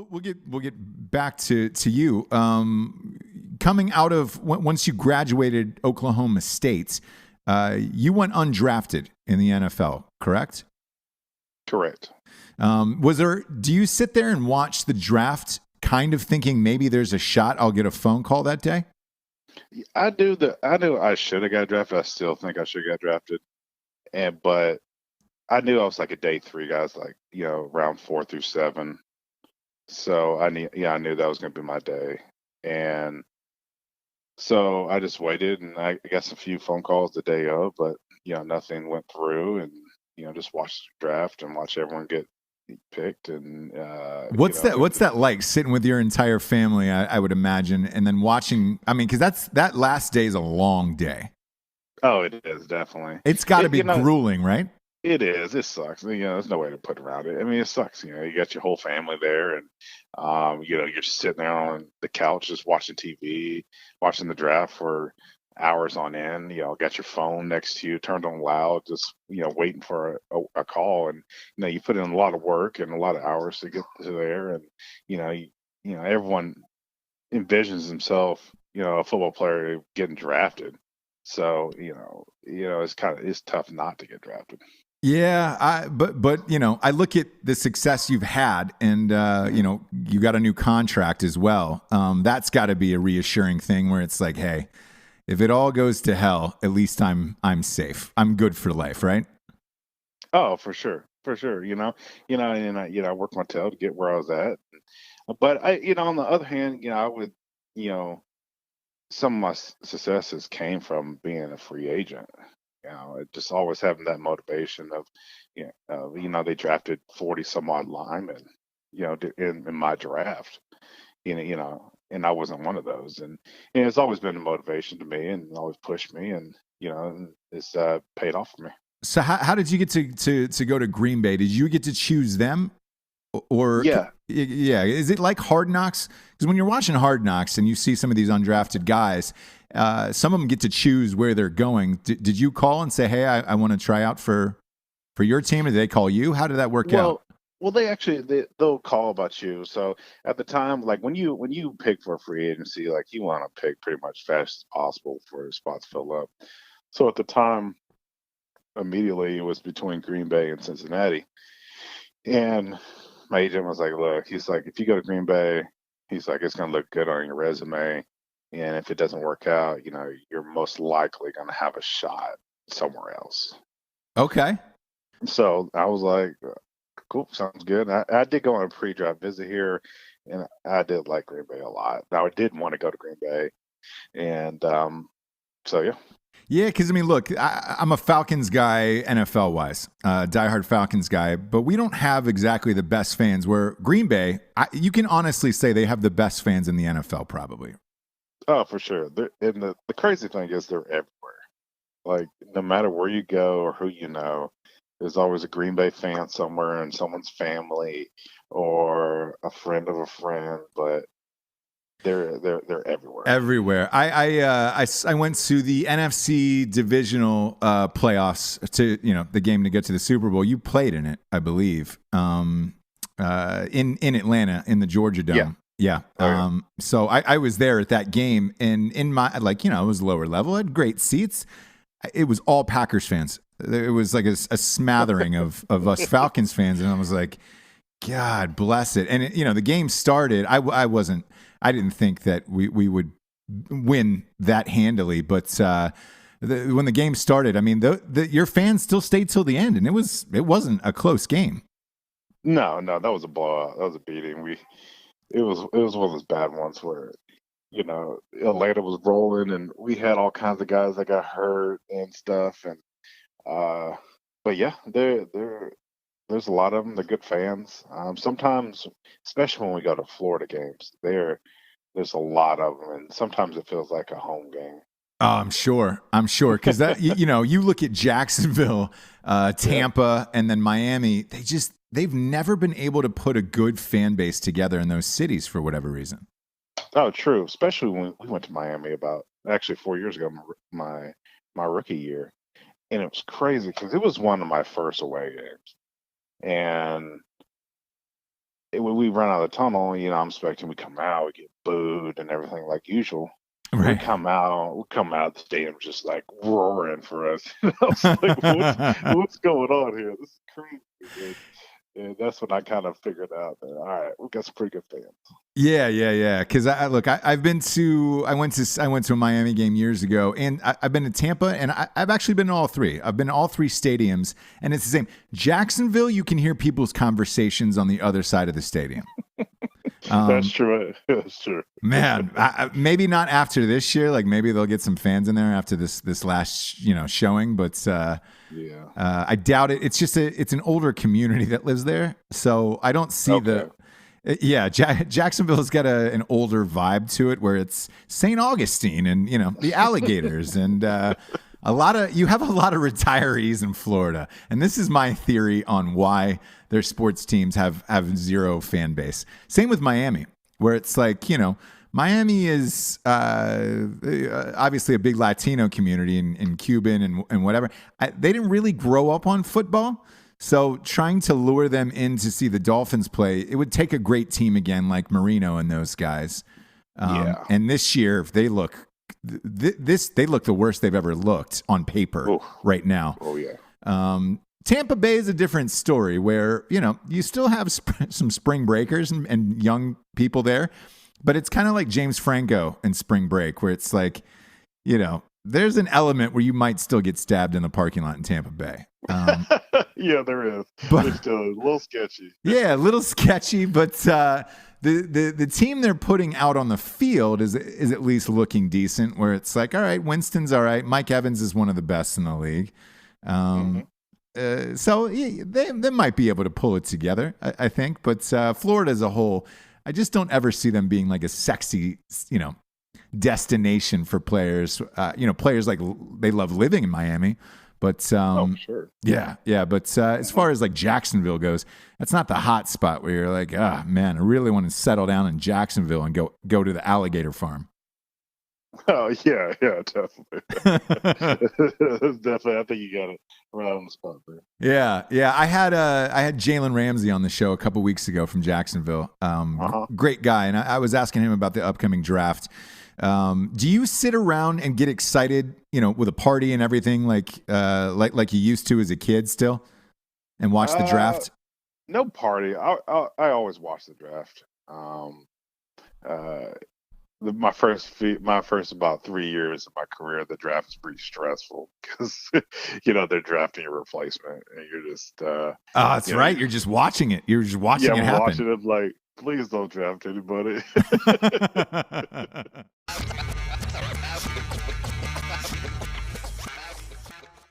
we'll get back to you. Coming out of once you graduated Oklahoma State, you went undrafted in the NFL, correct? Correct. Do you sit there and watch the draft kind of thinking maybe there's a shot I'll get a phone call that day? I knew I should have got drafted. I still think I should have got drafted. But I knew I was like a day three guy. I was like, round 4 through 7. So I knew that was going to be my day. And so I just waited, and I got a few phone calls the day of, but nothing went through, and just watched the draft and watch everyone get picked, and What's that like, sitting with your entire family? I would imagine, and then watching. I mean, because that last day is a long day. Oh, it is definitely. It's got to be grueling, right? It is. It sucks. There's no way to put around it. I mean, it sucks. You got your whole family there, and you're sitting there on the couch just watching TV, watching the draft for hours on end. Got your phone next to you, turned on loud, just waiting for a call, and you put in a lot of work and a lot of hours to get to there, and everyone envisions himself, a football player getting drafted. So it's tough not to get drafted. Yeah, but I look at the success you've had, and you got a new contract as well. That's got to be a reassuring thing where it's like, hey, if it all goes to hell, at least I'm safe. I'm good for life, right? Oh, for sure, for sure. And I worked my tail to get where I was at. But on the other hand, I would, some of my successes came from being a free agent. Just always having that motivation of, they drafted 40 some odd linemen, in my draft, and I wasn't one of those. And it's always been a motivation to me and always pushed me, and, it's paid off for me. So how did you get to go to Green Bay? Did you get to choose them? Or Yeah. Is it like Hard Knocks? Because when you're watching Hard Knocks and you see some of these undrafted guys, some of them get to choose where they're going. Did you call and say, "Hey, I want to try out for your team"? Or did they call you? How did that work out? Well, they'll call about you. So at the time, like when you pick for a free agency, like you want to pick pretty much fast as possible for spots fill up. So at the time, immediately it was between Green Bay and Cincinnati, and my agent was like, "Look," he's like, "if you go to Green Bay, he's like, it's gonna look good on your resume, and if it doesn't work out, you're most likely gonna have a shot somewhere else." Okay. So I was like, "Cool, sounds good." I did go on a pre-draft visit here, and I did like Green Bay a lot. Now I did want to go to Green Bay, and so yeah. Yeah, because I mean, look, I'm a Falcons guy, NFL wise, diehard Falcons guy, but we don't have exactly the best fans. Where Green Bay, you can honestly say they have the best fans in the NFL, probably. Oh, for sure. And the crazy thing is they're everywhere. Like no matter where you go or who there's always a Green Bay fan somewhere in someone's family or a friend of a friend. But they're everywhere. Everywhere. I went to the NFC divisional playoffs to the game to get to the Super Bowl. You played in it, I believe, in Atlanta in the Georgia Dome. Yeah. Oh, yeah. So I was there at that game, and in my it was lower level. I had great seats. It was all Packers fans. It was like a smattering of us Falcons fans, and I was like, God bless it. And the game started. I didn't think that we would win that handily, but when the game started, I mean, your fans still stayed till the end, and it wasn't a close game. No, that was a blowout. That was a beating. It was one of those bad ones where Atlanta was rolling, and we had all kinds of guys that got hurt and stuff, and but yeah, there's a lot of them. They're good fans. Sometimes, especially when we go to Florida games, there's a lot of them, and sometimes it feels like a home game. Oh, I'm sure. Because that you look at Jacksonville, Tampa, and then Miami. They've never been able to put a good fan base together in those cities for whatever reason. Oh, true. Especially when we went to Miami about actually 4 years ago, my rookie year, and it was crazy because it was one of my first away games, and when we run out of the tunnel, I'm expecting we come out, we get booed and everything like usual. Right. We come out of the stadium just like roaring for us. I was like, what's going on here? This is crazy. And that's when I kind of figured out that all right, we've got some pretty good fans. Yeah. Because I've been to, I went to a Miami game years ago, and I've been to Tampa, and I've actually been to all three. I've been to all three stadiums, and it's the same. Jacksonville, you can hear people's conversations on the other side of the stadium. That's true. That's true. Man, maybe not after this year. Like maybe they'll get some fans in there after this last showing, but yeah, I doubt it. It's just it's an older community that lives there, so I don't see Yeah, Jacksonville's got an older vibe to it, where it's St. Augustine and the alligators and you have a lot of retirees in Florida, and this is my theory on why their sports teams have zero fan base. Same with Miami, where it's like Miami is obviously a big Latino community and Cuban and whatever. They didn't really grow up on football. So trying to lure them in to see the Dolphins play, it would take a great team again, like Marino and those guys. And this year, they look the worst they've ever looked on paper right now. Oh yeah. Tampa Bay is a different story, where you still have some spring breakers and young people there, but it's kind of like James Franco in Spring Break, where it's like there's an element where you might still get stabbed in the parking lot in Tampa Bay. Yeah, there is. But it's still a little sketchy. Yeah, a little sketchy, but the team they're putting out on the field is at least looking decent, where it's like, all right, Winston's all right. Mike Evans is one of the best in the league. So they might be able to pull it together, I think. But Florida as a whole, I just don't ever see them being like a sexy, destination for players. Players like they love living in Miami. But sure. Yeah. But as far as like Jacksonville goes, that's not the hot spot where you're like, man, I really want to settle down in Jacksonville and go to the alligator farm. Oh yeah, definitely. Definitely, I think you got it right on the spot there. Yeah. I had Jalen Ramsey on the show a couple weeks ago from Jacksonville. Great guy, and I was asking him about the upcoming draft. Do you sit around and get excited, with a party and everything like you used to as a kid still, and watch the draft? No party. I always watch the draft. My first about 3 years of my career, the draft is pretty stressful because they're drafting a replacement, and you're just that's right. You're just watching it. You're just watching it happen. Watching it like, please don't draft anybody.